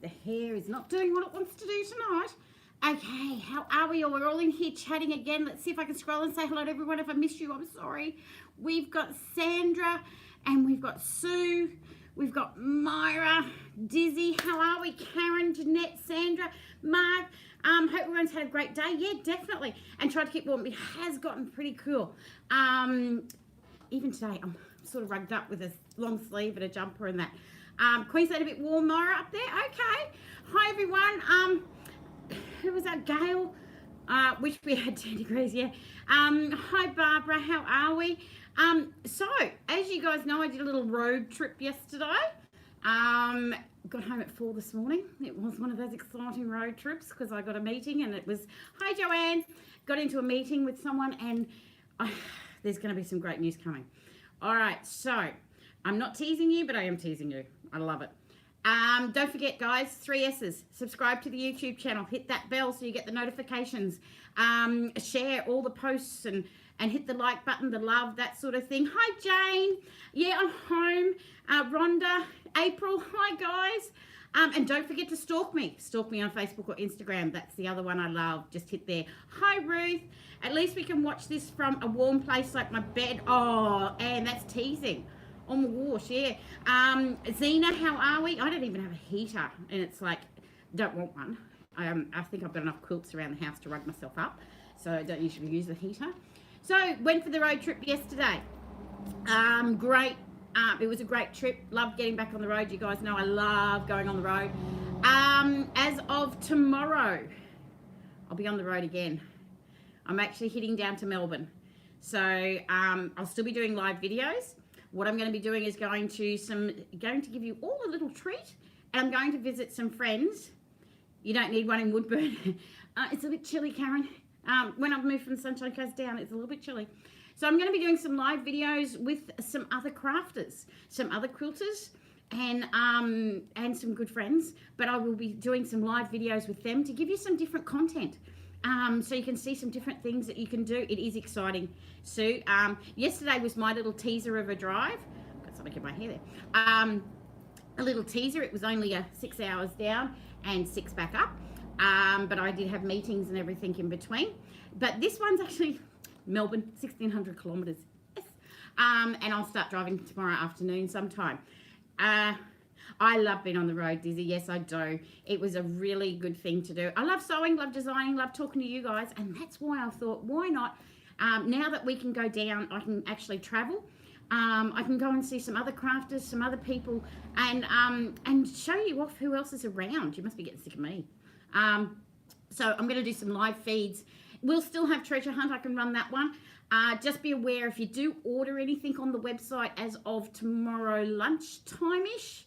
The hair is not doing what it wants to do tonight. Okay, how are we all? We're all in here chatting again. Let's see if I can scroll and say hello to everyone. If I missed you, I'm sorry. We've got Sandra and we've got Sue. We've got Myra, Dizzy. How are we? Karen, Jeanette, Sandra, Mark. Hope everyone's had a great day. Yeah, definitely. And tried to keep warm. It has gotten pretty cool. Even today, I'm sort of rugged up with a long sleeve and a jumper and that. Queensland a bit warm, Myra, up there. Okay. Hi, everyone. Who was that? Gail. Wish we had 10 degrees, yeah. Hi, Barbara. How are we? So, as you guys know, I did a little road trip yesterday. Got home at 4 this morning. It was one of those exciting road trips because I got a meeting and it was, hi, Joanne. Got into a meeting with someone and there's going to be some great news coming. All right, so I'm not teasing you, but I am teasing you. I love it. Don't forget, guys, 3 S's. Subscribe to the YouTube channel. Hit that bell so you get the notifications. Share all the posts and hit the like button, the love, that sort of thing. Hi, Jane. Yeah, I'm home. Rhonda, April. Hi, guys. And don't forget to stalk me. Stalk me on Facebook or Instagram. That's the other one I love. Just hit there. Hi, Ruth. At least we can watch this from a warm place like my bed. Oh, and that's teasing. Oh my gosh, yeah. Zena, how are we? I don't even have a heater, and it's like, don't want one. I think I've got enough quilts around the house to rug myself up, so I don't usually use the heater. So, went for the road trip yesterday. Great. It was a great trip. Loved getting back on the road. You guys know I love going on the road. As of tomorrow, I'll be on the road again. I'm actually heading down to Melbourne. So, I'll still be doing live videos. What I'm going to be doing is going to give you all a little treat, and I'm going to visit some friends. You don't need one in Woodburn. It's a bit chilly, Karen. When I've moved from the Sunshine Coast down, it's a little bit chilly. So I'm going to be doing some live videos with some other crafters, some other quilters, and some good friends. But I will be doing some live videos with them to give you some different content. So you can see some different things that you can do. It is exciting. So yesterday was my little teaser of a drive. Got something in my hair there. A little teaser. It was only 6 hours down and 6 back up. But I did have meetings and everything in between. But this one's actually Melbourne, 1,600 kilometres. Yes. And I'll start driving tomorrow afternoon sometime. I love being on the road, Dizzy. Yes, I do. It was a really good thing to do. I love sewing, love designing, love talking to you guys. And that's why I thought, why not? Now that we can go down, I can actually travel. I can go and see some other crafters, some other people, and show you off who else is around. You must be getting sick of me. So I'm going to do some live feeds. We'll still have treasure hunt. I can run that one. Just be aware if you do order anything on the website as of tomorrow lunchtime-ish,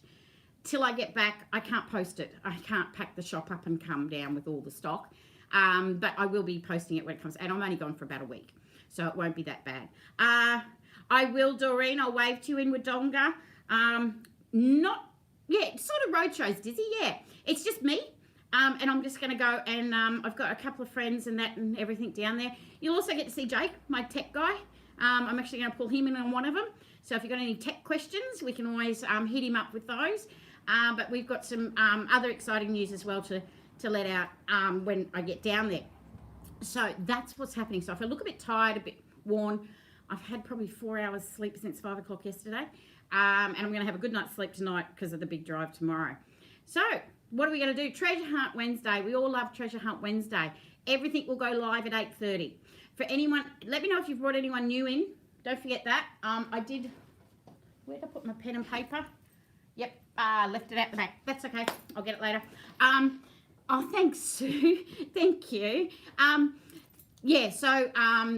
till I get back, I can't post it. I can't pack the shop up and come down with all the stock. But I will be posting it when it comes. And I'm only gone for about a week, so it won't be that bad. I will, Doreen. I'll wave to you in Wodonga. Sort of road shows, Dizzy. Yeah, it's just me. And I'm just going to go and I've got a couple of friends and that and everything down there. You'll also get to see Jake, my tech guy. I'm actually going to pull him in on one of them. So if you've got any tech questions, we can always hit him up with those. But we've got some other exciting news as well to let out when I get down there. So that's what's happening. So if I look a bit tired, a bit worn, I've had probably 4 hours sleep since 5 o'clock yesterday. And I'm going to have a good night's sleep tonight because of the big drive tomorrow. So what are we going to do? Treasure Hunt Wednesday. We all love Treasure Hunt Wednesday. Everything will go live at 8:30. For anyone, let me know if you've brought anyone new in. Don't forget that. I did, where did I put my pen and paper? Yep, left it out the back. That's okay. I'll get it later. Oh, thanks, Sue. Thank you. Yeah, so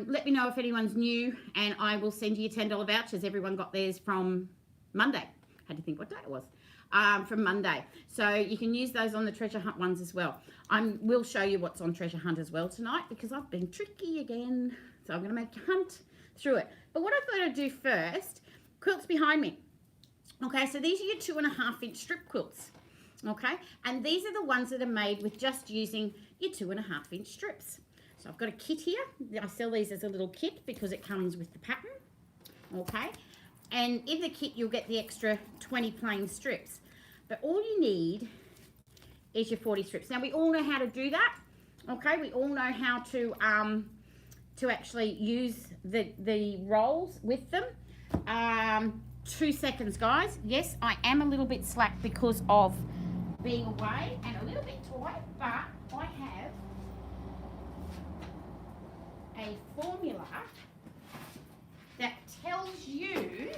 let me know if anyone's new and I will send you $10 vouchers. Everyone got theirs from Monday. Had to think what day it was. From Monday. So you can use those on the Treasure Hunt ones as well. I will show you what's on Treasure Hunt as well tonight because I've been tricky again. So I'm going to make you hunt through it. But what I thought I'd do first, quilts behind me. Okay, so these are your 2.5-inch strip quilts. Okay, and these are the ones that are made with just using your 2.5-inch strips. So I've got a kit here. I sell these as a little kit because it comes with the pattern. Okay, and in the kit you'll get the extra 20 plain strips. But all you need is your 40 strips. Now we all know how to do that. Okay, we all know how to actually use the rolls with them. 2 seconds, guys. Yes, I am a little bit slack because of being away and a little bit tight, but I have a formula that tells you.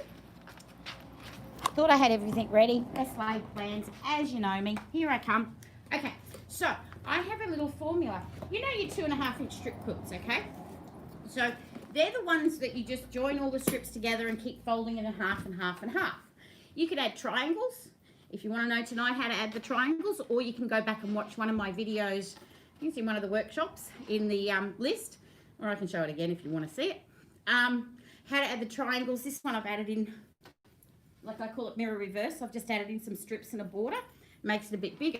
Thought I had everything ready. Let's lay plans, as you know me. Here I come. Okay, so I have a little formula. You know your 2.5-inch strip quilts, okay? So they're the ones that you just join all the strips together and keep folding it in half and half and half. You could add triangles if you want to know tonight how to add the triangles, or you can go back and watch one of my videos. You can see one of the workshops in the list, or I can show it again if you want to see it. How to add the triangles. This one I've added in, like I call it mirror reverse. I've just added in some strips and a border. Makes it a bit bigger.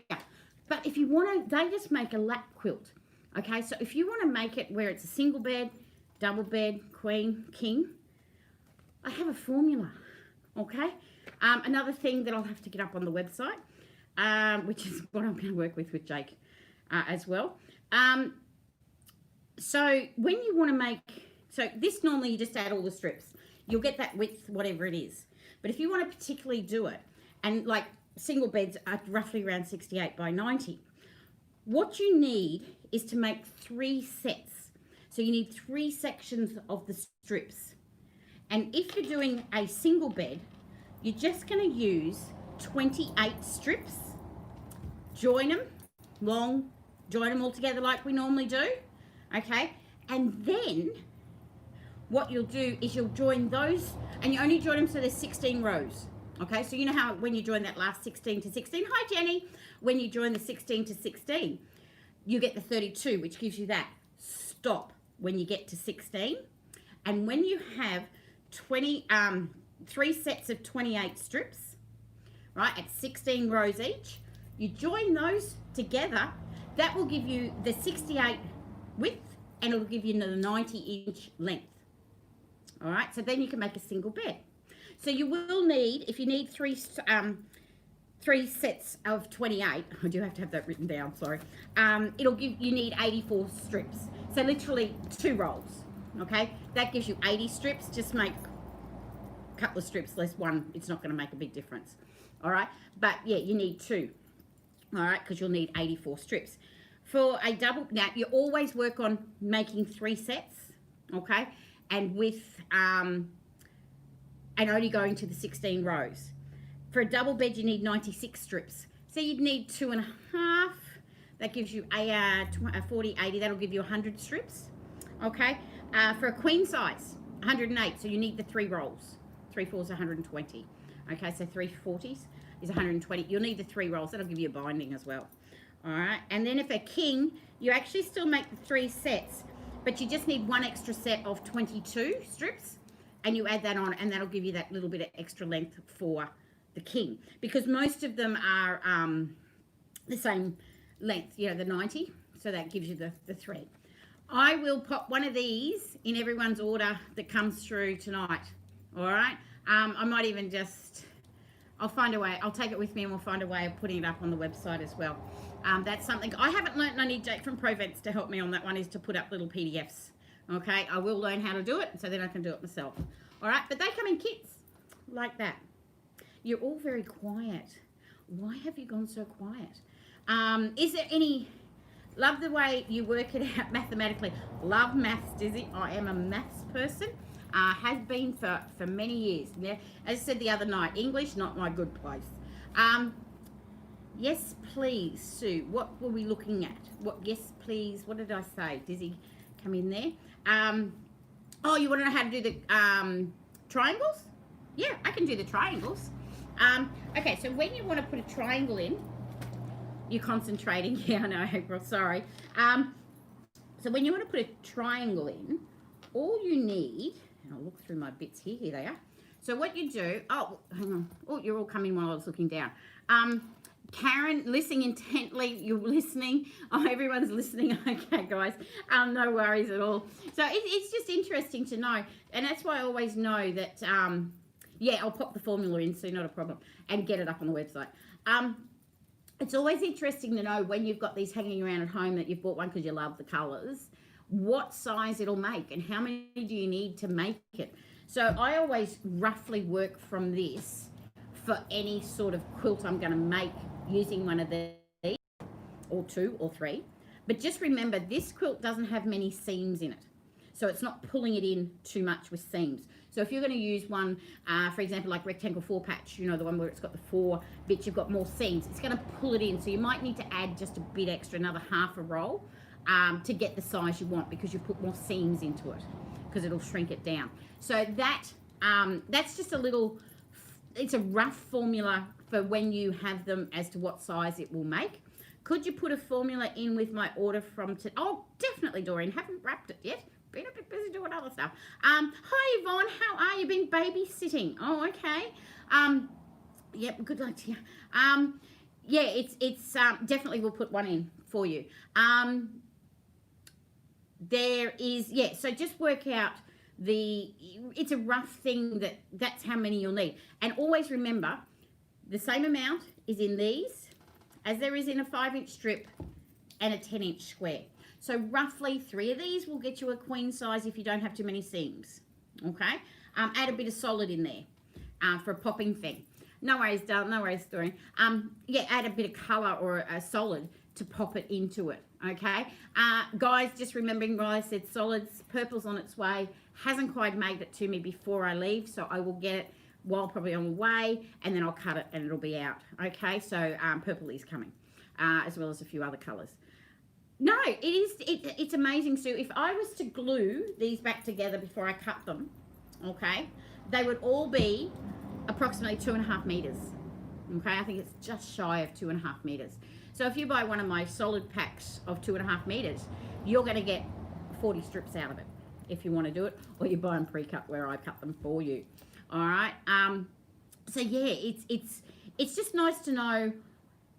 But if you want to, they just make a lap quilt. Okay, so if you want to make it where it's a single bed, double bed, queen, king, I have a formula. Okay, another thing that I'll have to get up on the website, which is what I'm going to work with Jake as well. So when you want to make, so this normally you just add all the strips. You'll get that width, whatever it is. But if you want to particularly do it, and like single beds are roughly around 68 by 90, what you need is to make 3 sets. So you need 3 sections of the strips. And if you're doing a single bed, you're just going to use 28 strips, join them long, join them all together like we normally do, okay? And then what you'll do is you'll join those, and you only join them so there's 16 rows, okay? So you know how when you join that last 16 to 16, hi Jenny, when you join the 16 to 16, you get the 32, which gives you that stop when you get to 16. And when you have 3 sets of 28 strips, right, at 16 rows each, you join those together. That will give you the 68 width, and it'll give you the 90-inch length. All right, so then you can make a single bed. So you will need, if you need 3 sets of 28, I do have to have that written down, sorry. It'll give, you need 84 strips. So literally 2 rolls, okay? That gives you 80 strips. Just make a couple of strips less one. It's not going to make a big difference, all right? But yeah, you need 2, all right, because you'll need 84 strips. For a double, now you always work on making 3 sets, okay? And with, and only going to the 16 rows. For a double bed, you need 96 strips. So you'd need 2.5. That gives you a 40, 80. That'll give you 100 strips. Okay. For a queen size, 108. So you need the 3 rolls. 3 fours, 120. Okay. So 3 40s is 120. You'll need the 3 rolls. That'll give you a binding as well. All right. And then if a king, you actually still make the 3 sets, but you just need 1 extra set of 22 strips, and you add that on, and that'll give you that little bit of extra length for the king, because most of them are the same length, you know, the 90, so that gives you the 3. I will pop one of these in everyone's order that comes through tonight, all right? I might even just, I'll find a way, I'll take it with me and we'll find a way of putting it up on the website as well. That's something I haven't learned, and I need Jake from Provence to help me on that one, is to put up little PDFs, okay? I will learn how to do it, so then I can do it myself, all right? But they come in kits like that. You're all very quiet. Why have you gone so quiet? Is there any, love the way you work it out mathematically. Love maths, Dizzy. I am a maths person. Has been for many years. Now, as I said the other night, English, not my good place. Yes, please, Sue. What were we looking at? What? Yes, please. What did I say? Dizzy, come in there. Oh, you want to know how to do the triangles? Yeah, I can do the triangles. Okay, so when you want to put a triangle in, you're concentrating. Yeah, I know, April, sorry. So when you want to put a triangle in, all you need, and I'll look through my bits here. Here they are. So what you do, oh, hang on. Oh, you're all coming while I was looking down. Karen, listening intently. You're listening. Oh, everyone's listening. Okay, guys. No worries at all. So it's just interesting to know. And that's why I always know that, yeah, I'll pop the formula in, so not a problem, and get it up on the website. It's always interesting to know when you've got these hanging around at home that you've bought one because you love the colours, what size it'll make and how many do you need to make it. So I always roughly work from this for any sort of quilt I'm going to make using one of these, or 2 or 3. But just remember, this quilt doesn't have many seams in it. So it's not pulling it in too much with seams. So if you're going to use one, for example, like rectangle 4 patch, you know, the one where it's got the 4 bits, you've got more seams, it's going to pull it in. So you might need to add just a bit extra, another half a roll, to get the size you want, because you put more seams into it, because it'll shrink it down. So that's just a little, it's a rough formula for when you have them as to what size it will make. Could you put a formula in with my order from today? Oh, definitely, Doreen. Haven't wrapped it yet. Been a bit busy doing other stuff. Hi, Yvonne. How are you? Been babysitting? Oh, okay. Yep, good luck to you. Yeah, it's definitely we'll put one in for you. There is, yeah, so just work out it's a rough thing that's how many you'll need. And always remember, the same amount is in these as there is in a 5-inch strip and a 10-inch square. So roughly 3 of these will get you a queen size if you don't have too many seams, okay? Add a bit of solid in there for a popping thing. No worries, darling, no worries, Doreen. Yeah, add a bit of colour or a solid to pop it into it, okay? Guys, just remembering what I said, solids, purple's on its way, hasn't quite made it to me before I leave, so I will get it while probably on the way, and then I'll cut it and it'll be out, okay? So purple is coming, as well as a few other colours. No, it's amazing, Sue. If I was to glue these back together before I cut them, okay, they would all be approximately 2.5 meters, okay? I think it's just shy of 2.5 meters. So if you buy one of my solid packs of 2.5 meters, you're going to get 40 strips out of it if you want to do it, or you buy them pre-cut where I cut them for you. All right. So yeah, it's just nice to know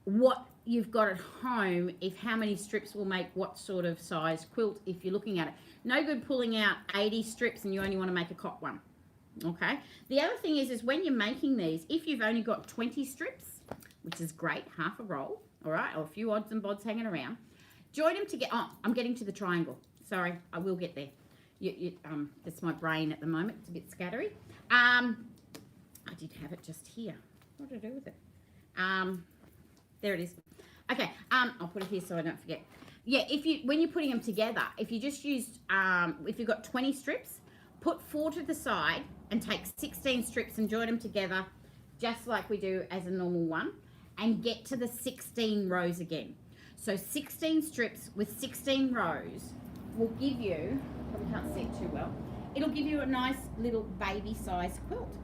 what you've got at home, if how many strips will make what sort of size quilt if you're looking at it. No good pulling out 80 strips and you only want to make a cot one. Okay. The other thing is when you're making these, if you've only got 20 strips, which is great, half a roll, all right, or a few odds and bods hanging around, join them together. Oh, I'm getting to the triangle. Sorry, I will get there. That's my brain at the moment. It's a bit scattery. I did have it just here. What did I do with it? There it is. Okay, I'll put it here so I don't forget. Yeah, when you're putting them together, if you just used, if you've got 20 strips, put 4 to the side and take 16 strips and join them together just like we do as a normal one, and get to the 16 rows again. So 16 strips with 16 rows will give you, probably can't see it too well, it'll give you a nice little baby size quilt.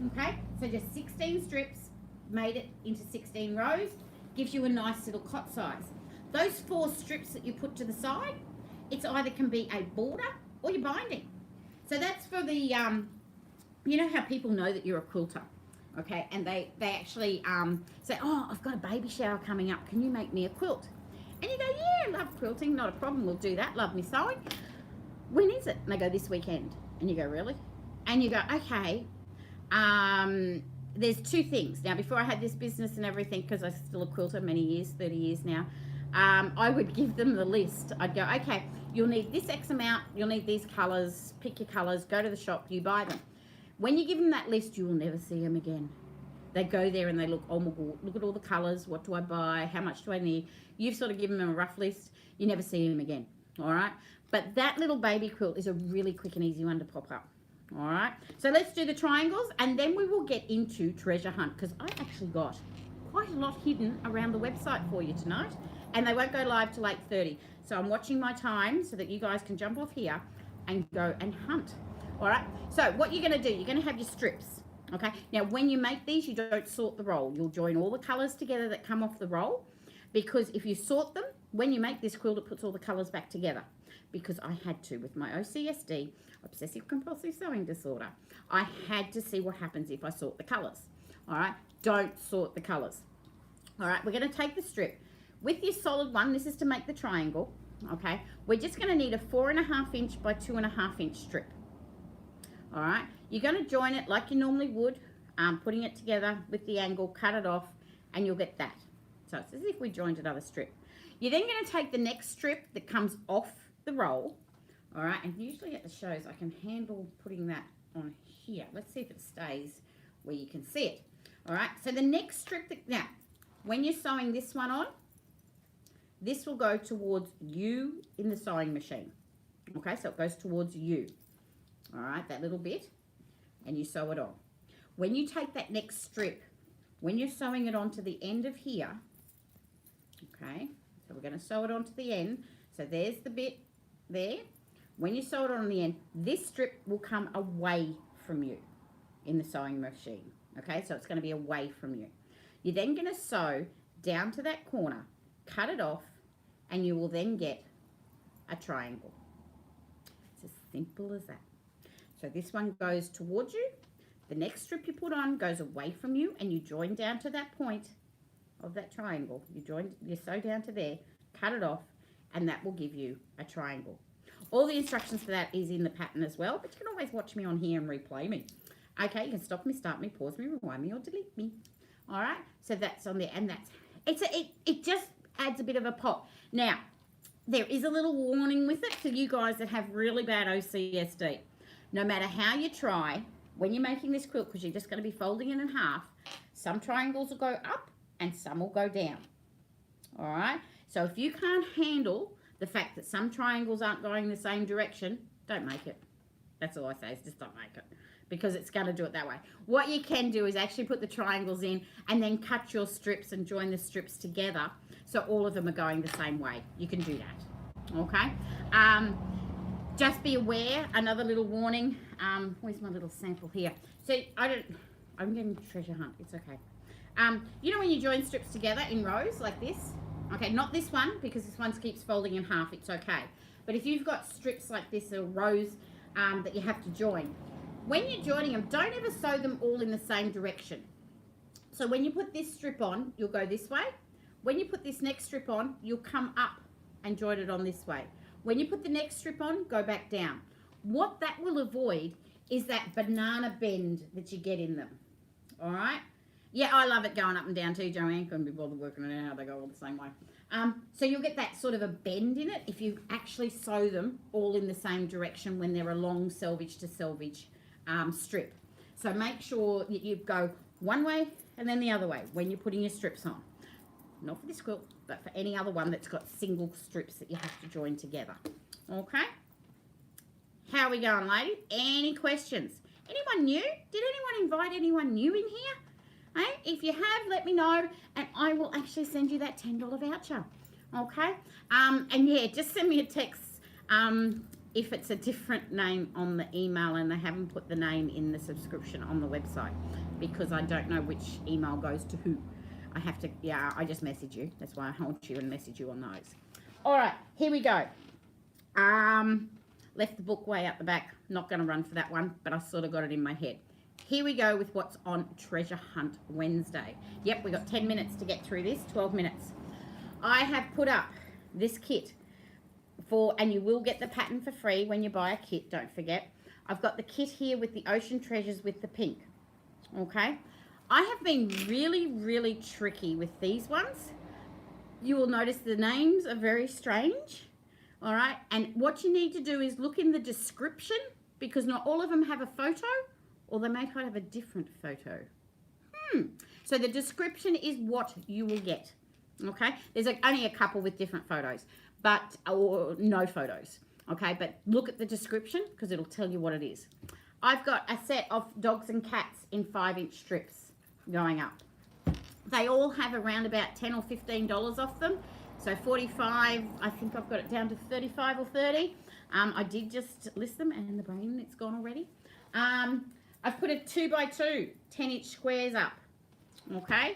Okay, so just 16 strips made it into 16 rows, gives you a nice little cot size. Those 4 strips that you put to the side, it's either can be a border or your binding. So that's for the, you know how people know that you're a quilter, okay? And they actually say, oh, I've got a baby shower coming up. Can you make me a quilt? And you go, yeah, love quilting, not a problem. We'll do that. Love me sewing. When is it? And they go, this weekend. And you go, really? And you go, okay. There's 2 things. Now, before I had this business and everything, because I'm still a quilter, many years, 30 years now, I would give them the list. I'd go, okay, you'll need this X amount, you'll need these colours, pick your colours, go to the shop, you buy them. When you give them that list, you will never see them again. They go there and they look, oh my God, look at all the colours, what do I buy, how much do I need? You've sort of given them a rough list, you never see them again, all right? But that little baby quilt is a really quick and easy one to pop up. All right, so let's do the triangles and then we will get into treasure hunt, because I actually got quite a lot hidden around the website for you tonight, and they won't go live till 8:30. So I'm watching my time so that you guys can jump off here and go and hunt. All right, so what you're going to do, you're going to have your strips. Okay, now when you make these, you don't sort the roll. You'll join all the colors together that come off the roll, because if you sort them, when you make this quilt, it puts all the colors back together. Because I had to with my OCSD, obsessive compulsive sewing disorder. I had to see what happens if I sort the colors. All right, don't sort the colors. All right, we're going to take the strip with your solid one. This is to make the triangle. Okay, we're just going to need a 4.5 inch by 2.5 inch strip. All right, you're going to join it like you normally would, putting it together with the angle, cut it off, and you'll get that. So it's as if we joined another strip. You're then going to take the next strip that comes off the roll, all right, and usually at the shows I can handle putting that on here. Let's see if it stays where you can see it. All right, so the next strip, now, when you're sewing this one on, this will go towards you in the sewing machine. Okay, so it goes towards you. All right, that little bit, and you sew it on. When you take that next strip, when you're sewing it onto the end of here, okay, so we're going to sew it onto the end. So there's the bit there. When you sew it on the end, this strip will come away from you in the sewing machine. Okay, so it's going to be away from you. You're then going to sew down to that corner, cut it off, and you will then get a triangle. It's as simple as that. So this one goes towards you. The next strip you put on goes away from you, and you join down to that point of that triangle. You sew down to there, cut it off, and that will give you a triangle. All the instructions for that is in the pattern as well, but you can always watch me on here and replay me. Okay, you can stop me, start me, pause me, rewind me, or delete me. All right, so that's on there, and that's it just adds a bit of a pop. Now, there is a little warning with it for you guys that have really bad OCSD. No matter how you try, when you're making this quilt, because you're just going to be folding it in half, some triangles will go up and some will go down. All right, so if you can't handle the fact that some triangles aren't going the same direction, don't make it. That's all I say, is just don't make it, because it's going to do it that way. What you can do is actually put the triangles in and then cut your strips and join the strips together so all of them are going the same way. You can do that, okay? Just be aware, another little warning. Where's my little sample here? So I'm getting treasure hunt, it's okay. You know when you join strips together in rows like this? Okay, not this one, because this one keeps folding in half, it's okay. But if you've got strips like this or rows that you have to join, when you're joining them, don't ever sew them all in the same direction. So when you put this strip on, you'll go this way. When you put this next strip on, you'll come up and join it on this way. When you put the next strip on, go back down. What that will avoid is that banana bend that you get in them, all right? Yeah, I love it going up and down too, Joanne. Couldn't be bothered working it out. They go all the same way. So you'll get that sort of a bend in it if you actually sew them all in the same direction when they're a long selvage to selvage strip. So make sure you go one way and then the other way when you're putting your strips on. Not for this quilt, but for any other one that's got single strips that you have to join together. Okay? How are we going, ladies? Any questions? Anyone new? Did anyone invite anyone new in here? Hey, if you have, let me know, and I will actually send you that $10 voucher. Okay? And yeah, just send me a text if it's a different name on the email and they haven't put the name in the subscription on the website, because I don't know which email goes to who. I have to, yeah, I just message you. That's why I hold you and message you on those. All right, here we go. Left the book way out the back. Not going to run for that one, but I sort of got it in my head. Here we go with what's on Treasure Hunt Wednesday. Yep, we got 10 minutes to get through this, 12 minutes. I have put up this kit and you will get the pattern for free when you buy a kit, don't forget. I've got the kit here with the Ocean Treasures with the pink, okay? I have been really, really tricky with these ones. You will notice the names are very strange, all right? And what you need to do is look in the description, because not all of them have a photo, or they may have a different photo. So the description is what you will get, okay? There's only a couple with different photos, or no photos, okay? But look at the description, because it'll tell you what it is. I've got a set of dogs and cats in 5-inch strips going up. They all have around about $10 or $15 off them. So 45, I think I've got it down to 35 or 30. I did just list them, and the brain, it's gone already. I've put a 2x2 10-inch squares up, okay?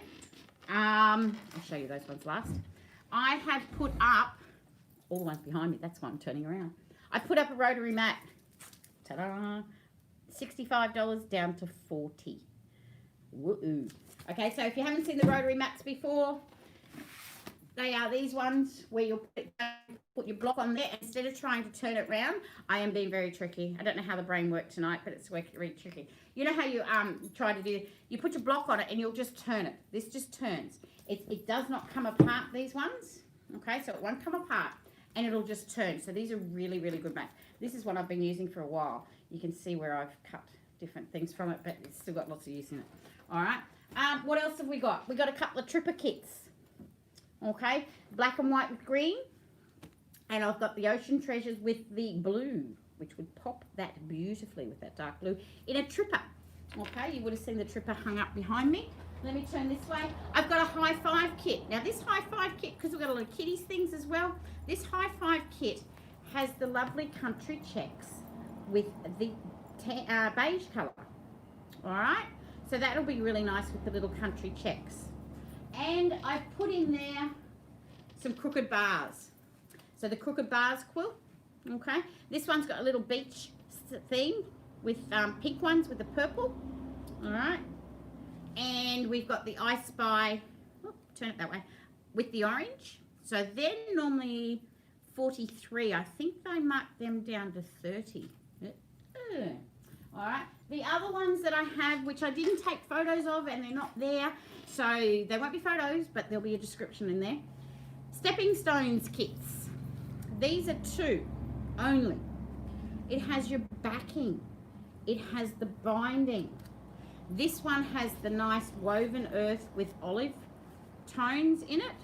I'll show you those ones last. I have put up, all the ones behind me, that's why I'm turning around. I put up a rotary mat, ta-da, $65 down to 40. Woo-oo. Okay, so if you haven't seen the rotary mats before, They are these ones where you'll put your block on there. Instead of trying to turn it round, I am being very tricky. I don't know how the brain worked tonight, but it's working really tricky. You know how you try to do, you put your block on it and you'll just turn it. This just turns. It does not come apart, these ones. Okay, so it won't come apart and it'll just turn. So these are really, really good mats. This is one I've been using for a while. You can see where I've cut different things from it, but it's still got lots of use in it. All right. What else have we got? We got a couple of tripper kits. Okay, black and white with green, and I've got the Ocean Treasures with the blue, which would pop that beautifully with that dark blue in a tripper. Okay, you would have seen the tripper hung up behind me. Let me turn this way. I've got a high five kit. Now this high five kit, because we've got a lot of kiddies things as well, this high five kit has the lovely country checks with the beige colour. All right, so that'll be really nice with the little country checks. And I've put in there some crooked bars. So the crooked bars quilt, okay? This one's got a little beach theme with pink ones with the purple, all right? And we've got the I Spy, oh, turn it that way, with the orange. So they're normally 43. I think they marked them down to 30. All right, the other ones that I have, which I didn't take photos of and they're not there, so they won't be photos, but there'll be a description in there. Stepping Stones kits. These are 2 only. It has your backing. It has the binding. This one has the nice woven earth with olive tones in it.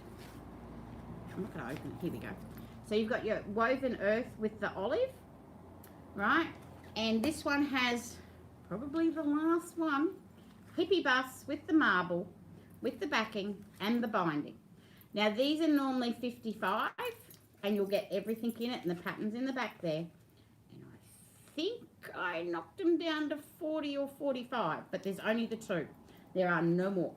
I'm not going to open it. Here we go. So you've got your woven earth with the olive, right? And this one has probably the last one, hippie bus with the marble, with the backing and the binding. Now these are normally 55 and you'll get everything in it and the patterns in the back there. And I think I knocked them down to 40 or 45, but there's only the 2. There are no more.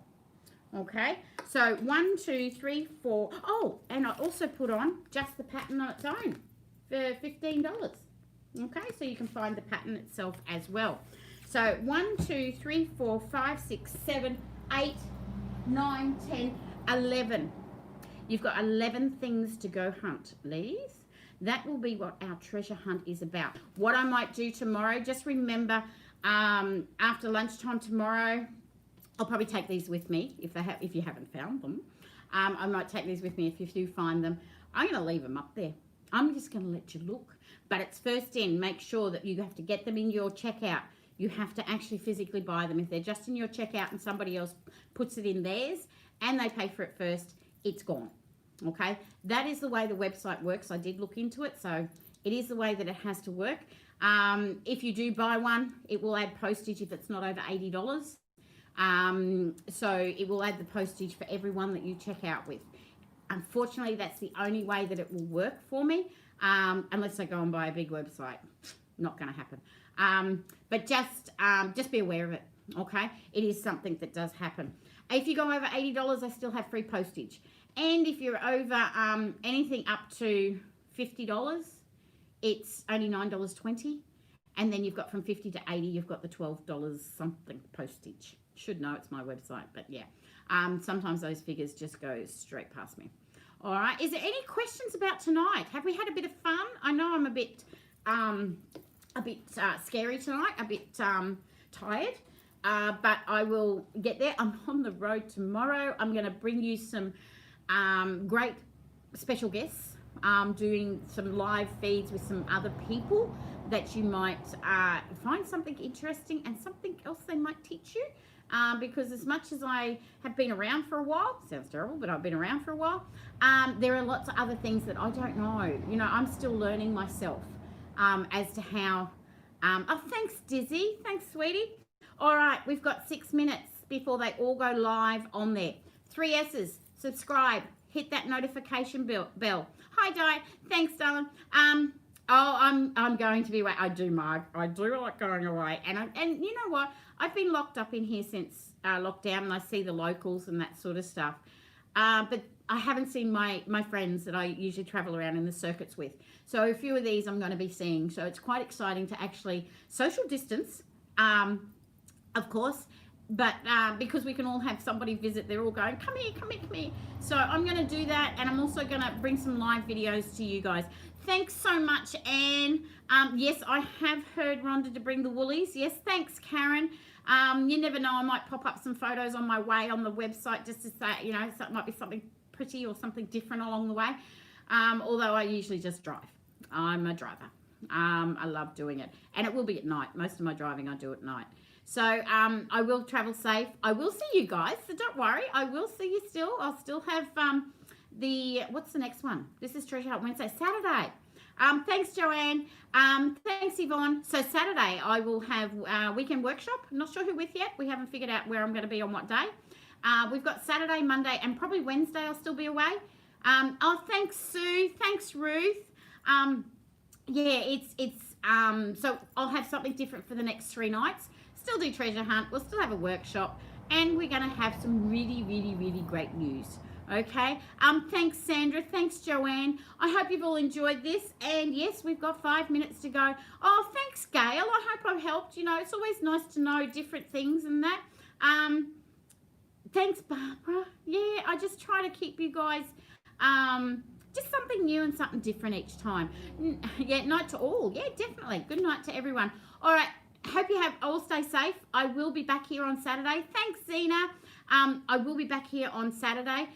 Okay, so 1, 2, 3, 4. Oh, and I also put on just the pattern on its own for $15. Okay, so you can find the pattern itself as well. So 1, 2, 3, 4, 5, 6, 7, 8, 9, 10, 11. You've got 11 things to go hunt, ladies. That will be what our treasure hunt is about. What I might do tomorrow, just remember, after lunchtime tomorrow, I'll probably take these with me if you haven't found them. I might take these with me if you do find them. I'm going to leave them up there. I'm just going to let you look. But it's first in. Make sure that you have to get them in your checkout. You have to actually physically buy them. If they're just in your checkout and somebody else puts it in theirs and they pay for it first, it's gone. Okay? That is the way the website works. I did look into it, so it is the way that it has to work. If you do buy one, it will add postage if it's not over $80. So it will add the postage for everyone that you check out with. Unfortunately, that's the only way that it will work for me, unless I go and buy a big website. Not going to happen. But just be aware of it, okay? It is something that does happen. If you go over $80, I still have free postage. And if you're over anything up to $50, it's only $9.20. And then you've got from 50 to 80, you've got the $12 something postage. Should know it's my website, but yeah. Sometimes those figures just go straight past me. All right. Is there any questions about tonight? Have we had a bit of fun? I know I'm a bit scary tonight, a bit tired, but I will get there. I'm on the road tomorrow. I'm going to bring you some great special guests, doing some live feeds with some other people that you might find something interesting and something else they might teach you. Because as much as I have been around for a while, sounds terrible, but I've been around for a while, there are lots of other things that I don't know. You know, I'm still learning myself as to how... oh, thanks, Dizzy. Thanks, sweetie. All right, we've got 6 minutes before they all go live on there. 3 S's. Subscribe. Hit that notification bell. Hi, Di. Thanks, darling. I'm going to be away. I do, Marg. I do like going away. And you know what? I've been locked up in here since lockdown, and I see the locals and that sort of stuff. But I haven't seen my friends that I usually travel around in the circuits with. So a few of these I'm going to be seeing. So it's quite exciting to actually social distance, of course, but because we can all have somebody visit, they're all going, come here, come here, come here. So I'm going to do that, and I'm also going to bring some live videos to you guys. Thanks so much, Anne. Yes, I have heard Rhonda to bring the woolies. Yes, thanks, Karen. You never know, I might pop up some photos on my way on the website just to say, you know, so it might be something pretty or something different along the way. Although I usually just drive. I'm a driver. I love doing it, and it will be at night. Most of my driving I do at night. So I will travel safe. I will see you guys, so don't worry. I will see you still. I'll still have what's the next one? This is Treasure Hunt Wednesday, Saturday. Thanks, Joanne. Thanks, Yvonne. So Saturday I will have weekend workshop. I'm not sure who with yet. We haven't figured out where I'm going to be on what day. We've got Saturday, Monday, and probably Wednesday I'll still be away. Oh, thanks, Sue. Thanks, Ruth. Yeah, it's so I'll have something different for the next 3 nights. Still do treasure hunt. We'll still have a workshop, and we're going to have some really, really, really great news. Okay. Thanks, Sandra. Thanks, Joanne. I hope you've all enjoyed this. And yes, we've got 5 minutes to go. Oh, thanks, Gail. I hope I've helped. You know, it's always nice to know different things and that. Thanks, Barbara. Yeah, I just try to keep you guys just something new and something different each time. Yeah, night to all. Yeah, definitely. Good night to everyone. All right. Hope you have all stay safe. I will be back here on Saturday. Thanks, Zena. I will be back here on Saturday.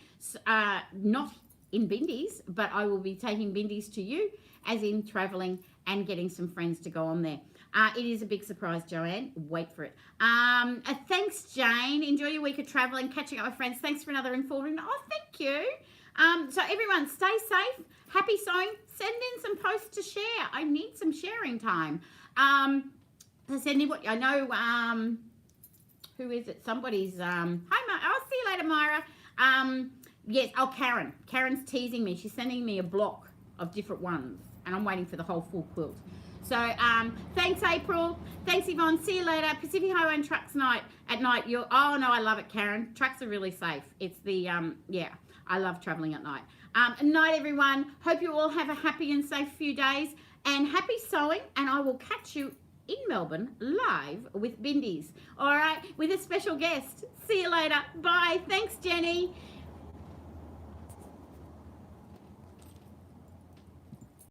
Not in Bindies, but I will be taking Bindies to you, as in traveling and getting some friends to go on there. It is a big surprise, Joanne. Wait for it. Thanks, Jane. Enjoy your week of traveling, catching up with friends. Thanks for another informative. Oh, thank you. So everyone, stay safe. Happy sewing. Send in some posts to share. I need some sharing time. Send in what I know. Who is it? Somebody's. Hi, Myra. I'll see you later, Myra. Yes. Oh, Karen. Karen's teasing me. She's sending me a block of different ones, and I'm waiting for the whole full quilt. So, thanks, April. Thanks, Yvonne. See you later. Pacific Highway and Trucks night at night. Oh no, I love it, Karen. Trucks are really safe. It's the yeah. I love traveling at night. Night, everyone. Hope you all have a happy and safe few days, and happy sewing. And I will catch you in Melbourne live with Bindies. All right, with a special guest. See you later. Bye. Thanks, Jenny.